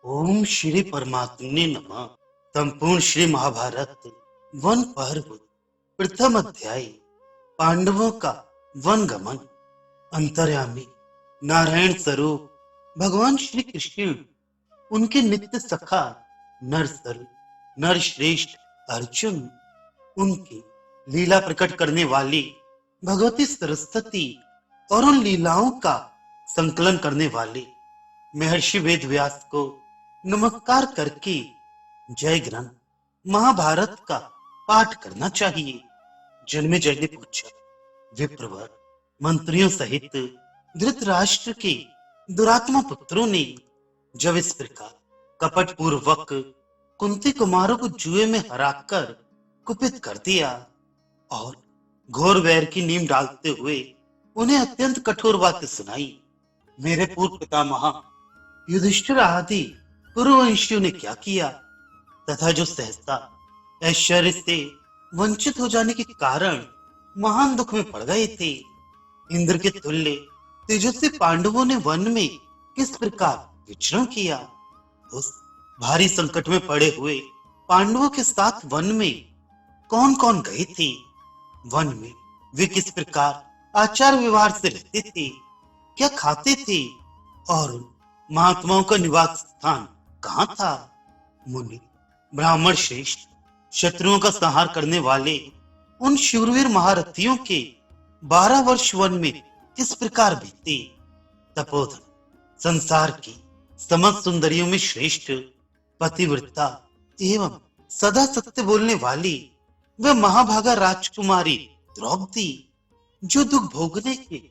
ओम श्री परमात्मने नमः। संपूर्ण श्री महाभारत वन पर्व प्रथम अध्याय पांडवों का वन गमन। अंतर्यामी नारायण स्वरूप भगवान श्री कृष्ण, उनके नित्य सखा नर श्रेष्ठ अर्जुन, उनकी लीला प्रकट करने वाली भगवती सरस्वती और उन लीलाओं का संकलन करने वाले महर्षि वेद व्यास को नमस्कार करके जय ग्रंथ महाभारत का पाठ करना चाहिए। जन्मेजय ने पूछा, विप्रवर मंत्रियों सहित धृतराष्ट्र के दुरात्मा पुत्रों ने जब इस प्रकार कपट पूर्वक कुंती कुमारों को जुए में हराकर कुपित कर दिया और घोर वैर की नींव डालते हुए उन्हें अत्यंत कठोर बातें सुनाई, मेरे पूर्व पितामह युधिष्ठिर आदि कुरुवंशियों ने क्या किया तथा जो सहसा ऐश्वर्य से वंचित हो जाने के कारण महान दुख में पड़ गए थे, इंद्र के तुल्य तेजस्वी पांडवों ने वन में किस प्रकार विचरण किया, उस भारी संकट में पड़े हुए पांडवों के साथ वन में कौन कौन गए थे, वन में वे किस प्रकार आचार व्यवहार से रहते थे, क्या खाते थे और महात्माओं का निवास स्थान कहाँ था। मुनि ब्राह्मण श्रेष्ठ शत्रुओं का संहार करने वाले उन शूरवीर महारथियों के 12 वर्ष वन में किस प्रकार बीते। तपोधन संसार की समस्त सुंदरियों में श्रेष्ठ पतिव्रता एवं सदा सत्य बोलने वाली वह महाभागा राजकुमारी द्रौपदी, जो दुख भोगने के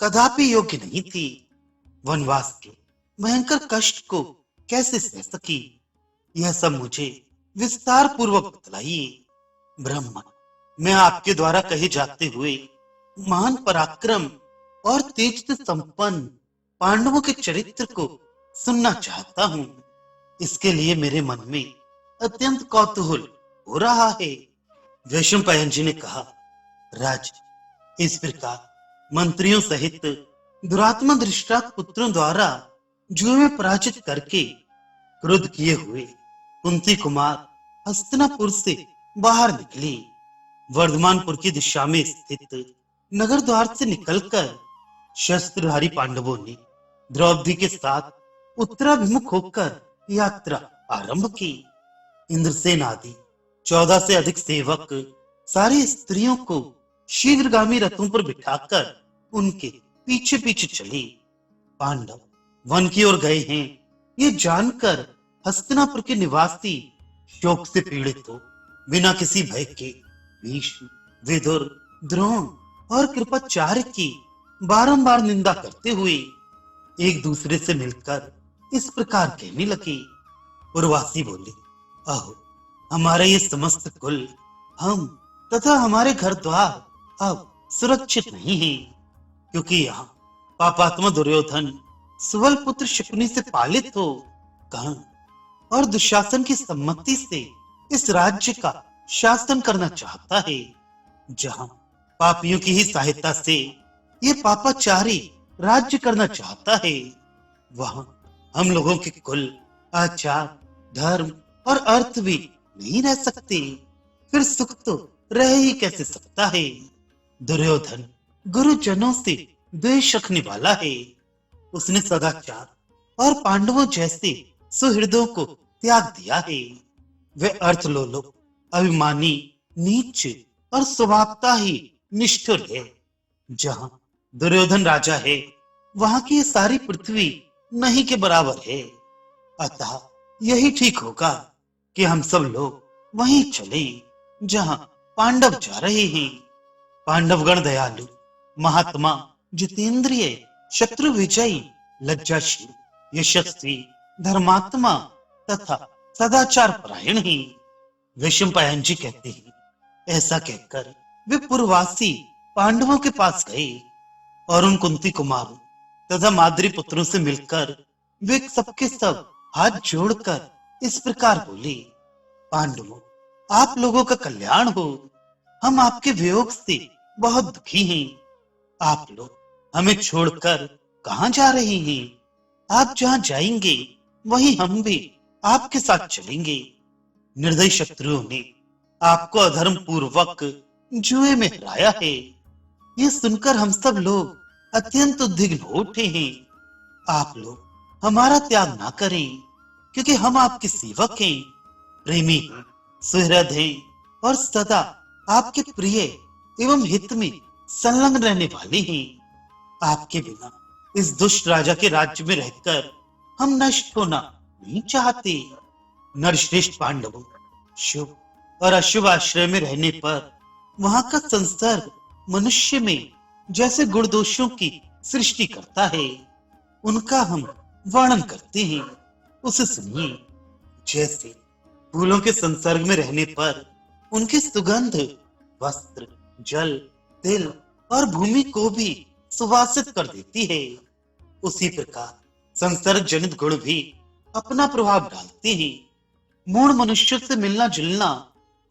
कदापि योग्य नहीं थी, वनवास के भयंकर कष्ट को कैसे सह सकी, यह सब मुझे विस्तार पूर्वक बतलाइए। ब्रह्मन, मैं आपके द्वारा कहे जाते हुए महान पराक्रम और तेज से संपन्न पांडवों के चरित्र को सुनना चाहता हूँ। इसके लिए मेरे मन में अत्यंत कौतूहल हो रहा है। वैशंपायन जी ने कहा, राज, इस प्रकार मंत्रियों सहित दुरात्मा धृतराष्ट्र पुत्रों द्वारा जुए में पराजित करके क्रोध किए हुए कुंती कुमार हस्तिनापुर से बाहर निकले। वर्धमानपुर की दिशा में स्थित नगर द्वार से निकलकर शस्त्रधारी पांडवों ने द्रौपदी के साथ उत्तराभिमुख होकर यात्रा आरंभ की। इंद्रसेन आदि 14 से अधिक सेवक सारी स्त्रियों को शीघ्रगामी रथों पर बिठाकर उनके पीछे पीछे चले। पांडव वन की ओर गए हैं ये जानकर हस्तिनापुर के निवासी शोक से पीड़ित हो बिना किसी भय के भीष्म, विदुर, द्रोण और कृपाचार्य की बारंबार निंदा करते हुए एक दूसरे से मिलकर इस प्रकार कहने लगे। उर्वासी बोले, अहो, हमारे ये समस्त कुल, हम तथा हमारे घर द्वार अब सुरक्षित नहीं है, क्योंकि यहाँ पापात्मा दुर्योधन सुबल पुत्र शकुनी से पालित हो कर्ण और दुशासन की सम्मति से इस राज्य का शासन करना चाहता है। जहाँ पापियों की ही सहायता से ये पापाचारी राज्य करना चाहता है, वहां हम लोगों के कुल, आचार, धर्म और अर्थ भी नहीं रह सकते, फिर सुख तो रह ही कैसे सकता है। दुर्योधन गुरुजनों से द्वेष रखने वाला है, उसने सदाचार और पांडवों जैसे सुहृदों को त्याग दिया है। वे अर्थलोलुप, अभिमानी, नीच और स्वभावता ही निष्ठुर है। जहां दुर्योधन राजा है, वहां की सारी पृथ्वी नहीं के बराबर है। अतः यही ठीक होगा कि हम सब लोग वहीं चले जहां पांडव जा रहे हैं। पांडवगण दयालु, महात्मा, जितेंद्रिय, शत्रु विजयी, लज्जाशील, यशस्वी, धर्मात्मा तथा सदाचार परायण ही। वैशंपायन जी कहते हैं, ऐसा कहकर वे पूर्ववासी पांडवों के पास गए और उन कुंती कुमारों तथा माद्री पुत्रों से मिलकर वे सबके सब हाथ जोड़कर इस प्रकार बोले, पांडवों, आप लोगों का कल्याण हो। हम आपके वियोग से बहुत दुखी हैं। आप लोग हमें छोड़कर कहां जा रहे हैं? आप जहां जाएंगे वहीं हम भी आपके साथ चलेंगे। निर्दयी शत्रुओं ने आपको अधर्म पूर्वक जुए में हराया है। ये सुनकर हम सब लोग अत्यंत उद्विग्न हो उठे हैं। आप लोग हमारा त्याग ना करें, क्योंकि हम आपके सेवक हैं, प्रेमी हैं, सुहृद हैं और सदा आपके प्रिय एवं हित में संलग्न रहने वाले हैं। आपके बिना इस दुष्ट राजा के राज्य में रहकर हम नष्ट होना नहीं चाहते। नरश्रेष्ठ पांडवों, शुभ और अशुभ आश्रय में रहने पर वहां का संसर्ग मनुष्य में जैसे गुण दोषों की सृष्टि करता है, उनका हम वर्णन करते हैं। उसे सुनिए। जैसे फूलों के संसर्ग में रहने पर उनकी सुगंध वस्त्र, जल, तिल और भूमि को भी सुवासित कर देती है, उसी प्रकार संसर्ग जनित गुण भी अपना प्रभाव डालते हैं। मूढ़ मनुष्यों से मिलना जुलना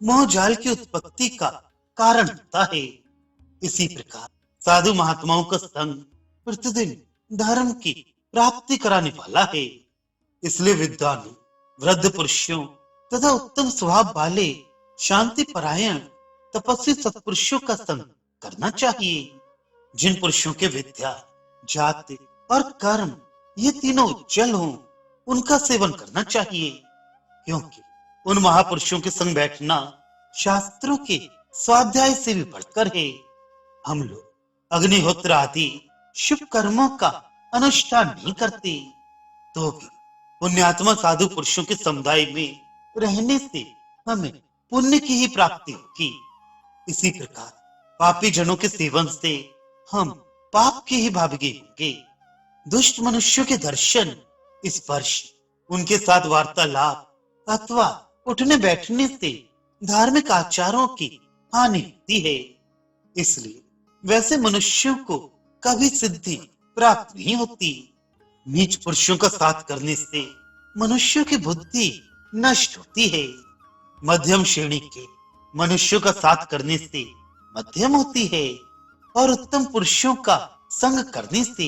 मोह जाल की उत्पत्ति का कारण होता है। इसी प्रकार साधु महात्माओं का संग प्रतिदिन धर्म की प्राप्ति कराने वाला है। इसलिए विद्वानों, वृद्ध पुरुषों तथा उत्तम स्वभाव वाले शांति परायण तपस्वी सत्पुरुषों का संग करना चाहिए। जिन पुरुषों के विद्या, जाति और कर्म ये तीनों उज्जवल हों, उनका सेवन करना चाहिए, क्योंकि उन महापुरुषों के संग बैठना शास्त्रों के स्वाध्याय से भी बढ़कर है। हम लोग अग्निहोत्र आदि शुभ कर्मों का अनुष्ठान नहीं करते, तो भी पुण्यात्मा साधु पुरुषों के समुदाय में रहने से हमें पुण्य की ही प्राप्ति होगी। इसी प्रकार पापी जनों के सेवन से हम पाप के ही भागी होंगे। दुष्ट मनुष्यों के दर्शन, स्पर्श, उनके साथ वार्तालाप अथवा उठने बैठने से धार्मिक आचारों की हानि होती है। इसलिए वैसे मनुष्यों को कभी सिद्धि प्राप्त नहीं होती। नीच पुरुषों का साथ करने से मनुष्यों की बुद्धि नष्ट होती है। मध्यम श्रेणी के मनुष्यों का साथ करने से मध्यम होती है, और उत्तम पुरुषों का संग करने से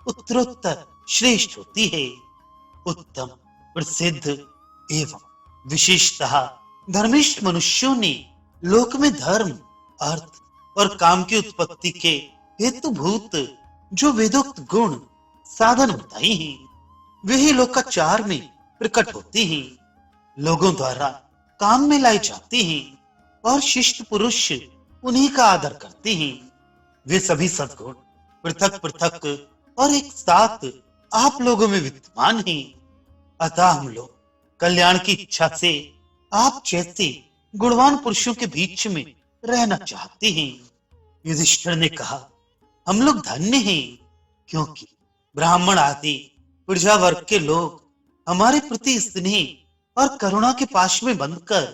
उत्तरोत्तर श्रेष्ठ होती है। उत्तम, प्रसिद्ध एवं विशेषतः धर्मिष्ठ मनुष्यों ने लोक में धर्म, अर्थ और काम की उत्पत्ति के हेतुभूत जो वेदोक्त गुण साधन बताए हैं, वे ही लोकाचार में प्रकट होते हैं, लोगों द्वारा काम में लाए जाते हैं और शिष्ट पुरुष उन्हीं का आदर करते हैं। वे सभी सद्गुण पृथक पृथक और एक साथ आप लोगों में विद्यमान हैं। अतः हम लोग कल्याण की इच्छा से आप जैसे गुणवान पुरुषों के बीच में रहना चाहते हैं। युधिष्ठिर ने कहा, हम लोग धन्य हैं, क्योंकि ब्राह्मण आदि प्रजा वर्ग के लोग हमारे प्रति स्नेह और करुणा के पाश में बंधकर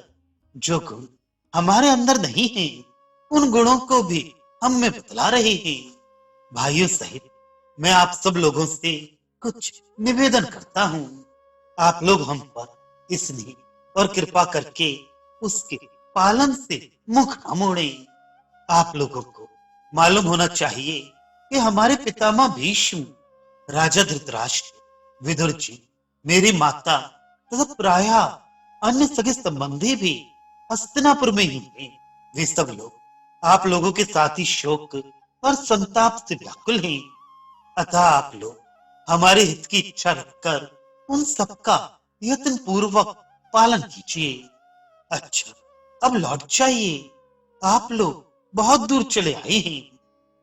जो गुण हमारे अंदर नहीं है, उन गुणों को भी हम में बतला रहे हैं। भाइयों सहित मैं आप सब लोगों से कुछ निवेदन करता हूँ। आप लोग हम पर स्नेह और कृपा करके उसके पालन से मुख न मोड़ें। आप लोगों को मालूम होना चाहिए कि हमारे पितामह भीष्म, राजा धृतराष्ट्र, विदुर जी, मेरी माता तथा प्रायः अन्य सगे संबंधी भी हस्तिनापुर में ही हैं। वे सब लोग आप लोगों के साथ ही शोक और संताप से व्याकुल हैं। अतः आप लोग हमारे हित की इच्छा रखकर उन सबका यत्न पूर्वक पालन कीजिए। अच्छा, अब लौट जाइए। आप लोग बहुत दूर चले आए हैं।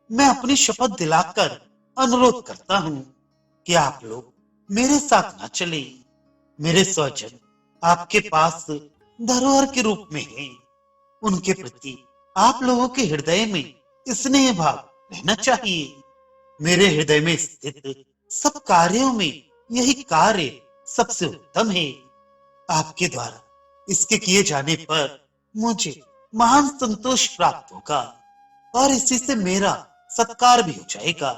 मैं अपनी शपथ दिलाकर अनुरोध करता हूँ कि आप लोग मेरे साथ न चले। मेरे स्वजन आपके पास धरोहर के रूप में हैं। उनके प्रति आप लोगों के हृदय में स्नेह भाव रहना चाहिए। मेरे हृदय में स्थित सब कार्यों में यही कार्य सबसे उत्तम है। आपके द्वारा इसके किए जाने पर मुझे महान संतोष प्राप्त होगा और इसी से मेरा सत्कार भी हो जाएगा।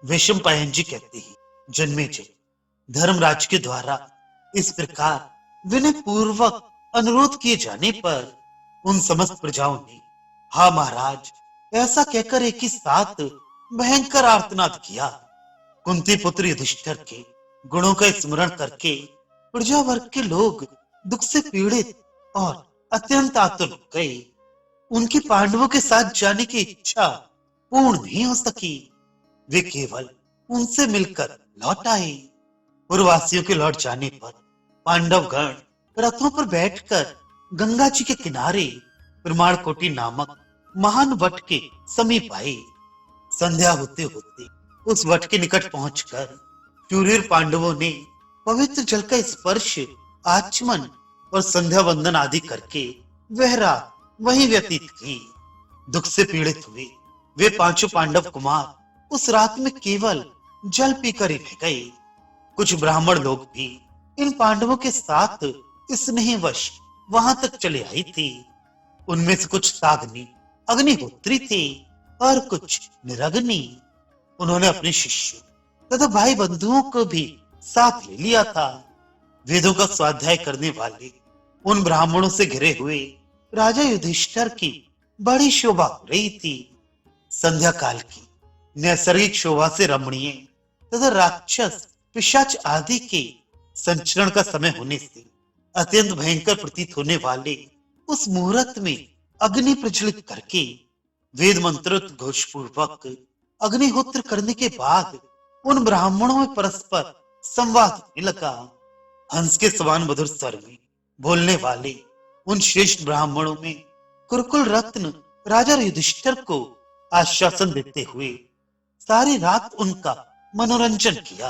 वैशंपायन जी कहते हैं, जन्मेजय, धर्मराज के द्वारा इस प्रकार विनय पूर्वक अनुरोध किए जाने पर उन समस्त प्रजाओं ने हा महाराज ऐसा कहकर एक ही साथ भयंकर आर्तनाद किया। कुंती पुत्र युधिष्ठिर के गुणों का स्मरण करके प्रजा वर्ग के लोग दुख से पीड़ित और अत्यंत आतुर हो गए। उनकी पांडवों के साथ जाने की इच्छा पूर्ण नहीं हो सकी। वे केवल उनसे मिलकर लौट आए। पूर्ववासियों के लौट जाने पर पांडव गण रथों पर बैठकर गंगा जी के किनारे प्रमाणकोटि नामक महान वट के समीप आए। संध्या होते होते उस वट के निकट पहुंचकर शूरवीर पांडवों ने पवित्र जल का स्पर्श, आचमन और संध्या वंदन आदि करके वह रात वहीं व्यतीत की। दुख से पीड़ित हुए वे पांचों पांडव कुमार उस रात में केवल जल पीकर ही रह गए। कुछ ब्राह्मण लोग भी इन पांडवों के साथ स्नेहवश वहां तक चले आई थी। उनमें से कुछ साग्नि अग्निहोत्री थे और कुछ निरग्नि। उन्होंने अपने शिष्य तथा भाई बंधुओं को भी साथ ले लिया था। वेदों का स्वाध्याय करने वाले उन ब्राह्मणों से घिरे हुए राजा युधिष्ठिर की बड़ी शोभा हो रही थी। संध्या काल की नैसर्गिक शोभा से रमणीय तथा राक्षस पिशाच आदि के संचरण का समय होने से अत्यंत भयंकर प्रतीत होने वाले उस मुहूर्त में अग्नि प्रज्वलित करके वेद मंत्रोक्त घोष पूर्वक अग्निहोत्र करने के बाद उन ब्राह्मणों में परस्पर संवाद होने लगा। हंस के समान मधुर स्वर में बोलने वाले उन श्रेष्ठ ब्राह्मणों में कुरुकुल रत्न राजा युधिष्ठिर को आश्वासन देते हुए सारी रात उनका मनोरंजन किया।